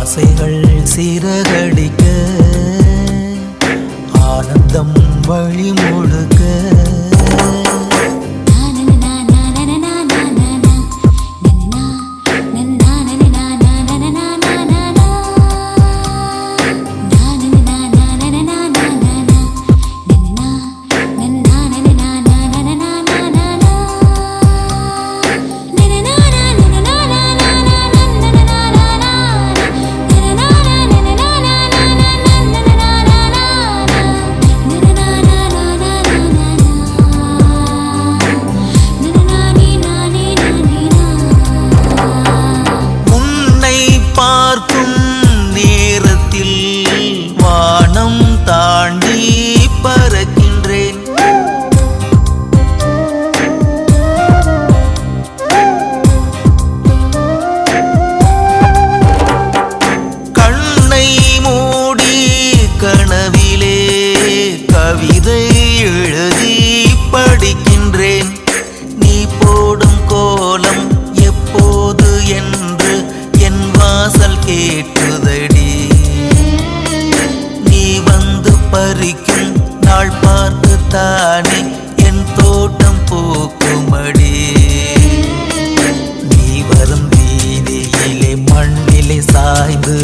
ஆசைகள் சிறகடிக்க ஆனந்தம் வழி முழுக்க வானம் தாண்டி பறக்கின்றேன். கண்ணை மூடி கனவிலே கவிதை எழுதி படிக்கின்றேன். நீ போடும் கோலம் எப்போது என்று என் வாசல் கேட்குதடி. பறிக்கும் நாள் பார்த்து தானே என் தோட்டம் பூக்குமடி. நீ வரும் வீதியிலே மண்ணிலே சாய்ந்து